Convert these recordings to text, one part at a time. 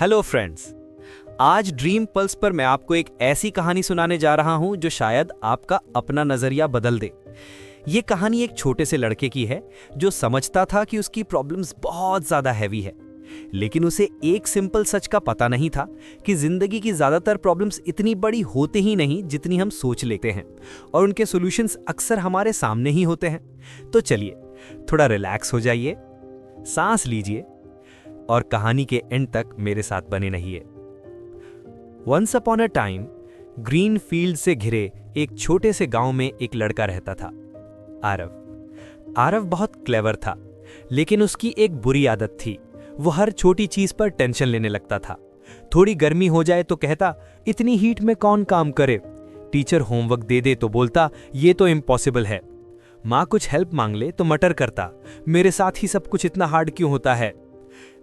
Hello friends. आज dream pulse पर मैं आपको एक ऐसी कहानी सुनाने जा रहा हूं जो शायद आपका अपना नजरिया बदल दे। ये कहानी एक छोटे से लड़के की है जो समझता था कि उसकी प्रॉब्लम्स बहुत ज्यादा हैवी है, लेकिन उसे एक सिंपल सच का पता नहीं था कि जिंदगी की ज्यादातर प्रॉब्लम्स इतनी बड़ी होते ही नहीं जितनी हम सोच लेते हैं, और उनके सॉल्यूशंस अक्सर हमारे सामने ही होते हैं। तो चलिए थोड़ा रिलैक्स हो जाइए, सांस लीजिए और कहानी के एंड तक मेरे साथ बने रहिए। Once upon a time green field से घिरे एक छोटे से गांव में एक लड़का रहता था, आरव। आरव बहुत क्लेवर था, लेकिन उसकी एक बुरी आदत थी। वो हर छोटी चीज पर टेंशन लेने लगता था। थोड़ी गर्मी हो जाए तो कहता, इतनी हीट में कौन काम करे। टीचर होमवर्क दे दे तो बोलता, ये तो इम्पॉसिबल है। माँ कुछ हेल्प मांग ले तो मटर करता, मेरे साथ ही सब कुछ इतना हार्ड क्यों होता है।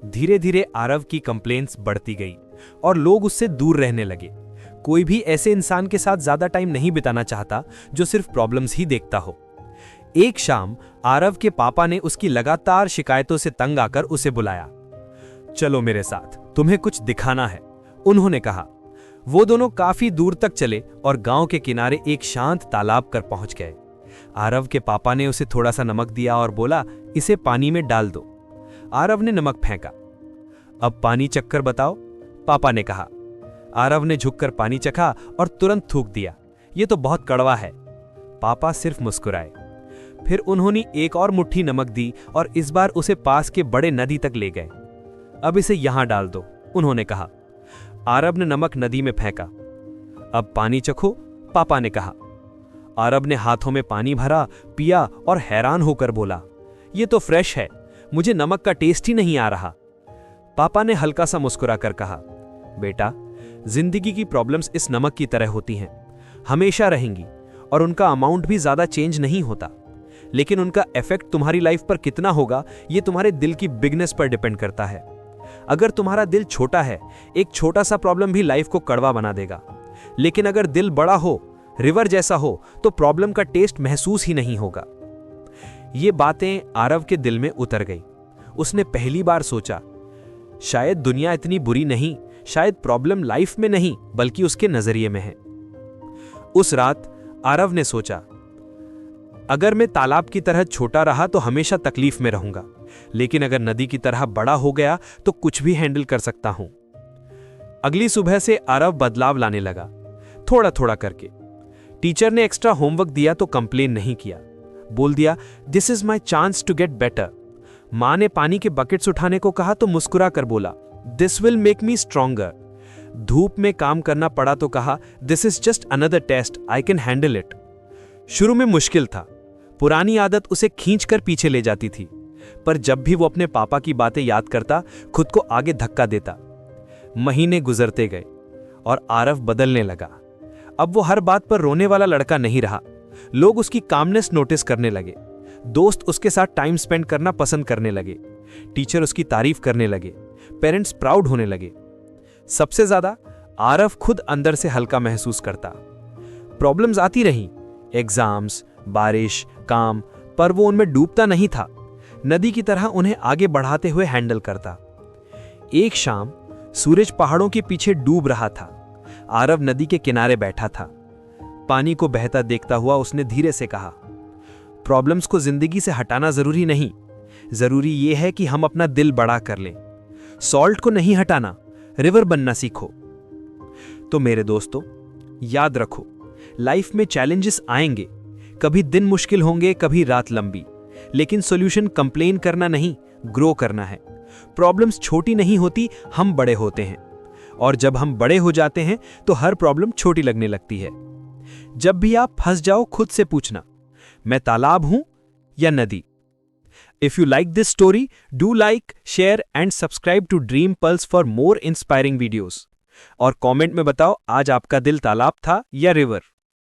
धीरे धीरे आरव की कंप्लेंट्स बढ़ती गई और लोग उससे दूर रहने लगे। कोई भी ऐसे इंसान के साथ ज्यादा टाइम नहीं बिताना चाहता जो सिर्फ प्रॉब्लम्स ही देखता हो। एक शाम आरव के पापा ने उसकी लगातार शिकायतों से तंग आकर उसे बुलाया। चलो मेरे साथ, तुम्हें कुछ दिखाना है, उन्होंने कहा। वो दोनों काफी दूर तक चले और गांव के किनारे एक शांत तालाब कर पहुंच गए। आरव के पापा ने उसे थोड़ा सा नमक दिया और बोला, इसे पानी में डाल दो। आरव ने नमक फेंका। अब पानी चखकर बताओ, पापा ने कहा। आरव ने झुककर पानी चखा और तुरंत थूक दिया, ये तो बहुत कड़वा है। पापा सिर्फ मुस्कुराए। फिर उन्होंने एक और मुट्ठी नमक दी और इस बार उसे पास के बड़े नदी तक ले गए। अब इसे यहां डाल दो, उन्होंने कहा। आरव ने नमक नदी में फेंका। अब पानी चखो, पापा ने कहा। आरव ने हाथों में पानी भरा, पिया और हैरान होकर बोला, ये तो फ्रेश है, मुझे नमक का टेस्ट ही नहीं आ रहा। पापा ने हल्का सा मुस्कुराकर कहा, बेटा, जिंदगी की प्रॉब्लम्स इस नमक की तरह होती हैं, हमेशा रहेंगी और उनका अमाउंट भी ज्यादा चेंज नहीं होता, लेकिन उनका इफेक्ट तुम्हारी लाइफ पर कितना होगा ये तुम्हारे दिल की बिगनेस पर डिपेंड करता है। अगर तुम्हारा दिल छोटा है, एक छोटा सा प्रॉब्लम भी लाइफ को कड़वा बना देगा, लेकिन अगर दिल बड़ा हो, रिवर जैसा हो, तो प्रॉब्लम का टेस्ट महसूस ही नहीं होगा। ये बातें आरव के दिल में उतर गई। उसने पहली बार सोचा, शायद दुनिया इतनी बुरी नहीं, शायद प्रॉब्लम लाइफ में नहीं बल्कि उसके नजरिए में है। उस रात आरव ने सोचा, अगर मैं तालाब की तरह छोटा रहा तो हमेशा तकलीफ में रहूंगा, लेकिन अगर नदी की तरह बड़ा हो गया तो कुछ भी हैंडल कर सकता हूं। अगली सुबह से आरव बदलाव लाने लगा, थोड़ा थोड़ा करके। टीचर ने एक्स्ट्रा होमवर्क दिया तो कंप्लेन नहीं किया, बोल दिया, this is my chance to get better. मां ने पानी के बकेट्स उठाने को कहा तो मुस्कुरा कर बोला, this will make me stronger. धूप में काम करना पड़ा तो कहा, this is just another test, I can handle it. शुरू में मुश्किल था, पुरानी आदत उसे खींचकर पीछे ले जाती थी, पर जब भी वो अपने पापा की बातें याद करता, खुद को आगे धक्का देता। महीने गुजरते गए और आरव बदलने लगा। अब वो हर बात पर रोने वाला लड़का नहीं रहा। लोग उसकी कामनेस नोटिस करने लगे, दोस्त उसके साथ टाइम स्पेंड करना पसंद करने लगे, टीचर उसकी तारीफ करने लगे, पेरेंट्स प्राउड होने लगे। सबसे ज्यादा आरव खुद अंदर से हल्का महसूस करता। प्रॉब्लम्स आती रहीं, एग्जाम्स, बारिश, काम, पर वो उनमें डूबता नहीं था, नदी की तरह उन्हें आगे बढ़ाते हुए हैंडल करता। एक शाम सूरज पहाड़ों के पीछे डूब रहा था। आरव नदी के किनारे बैठा था। पानी को बहता देखता हुआ उसने धीरे से कहा, प्रॉब्लम्स को जिंदगी से हटाना जरूरी नहीं, जरूरी यह है कि हम अपना दिल बड़ा कर लें। सॉल्ट को नहीं हटाना, रिवर बनना सीखो। तो मेरे दोस्तों, याद रखो, लाइफ में चैलेंजेस आएंगे, कभी दिन मुश्किल होंगे, कभी रात लंबी, लेकिन सॉल्यूशन कंप्लेन करना नहीं, ग्रो करना है। प्रॉब्लम्स छोटी नहीं होती, हम बड़े होते हैं, और जब हम बड़े हो जाते हैं तो हर प्रॉब्लम छोटी लगने लगती है। जब भी आप फंस जाओ, खुद से पूछना, मैं तालाब हूं या नदी। If you like this story, do like, share and subscribe to Dream Pulse for more inspiring videos. और कमेंट में बताओ, आज आपका दिल तालाब था या रिवर।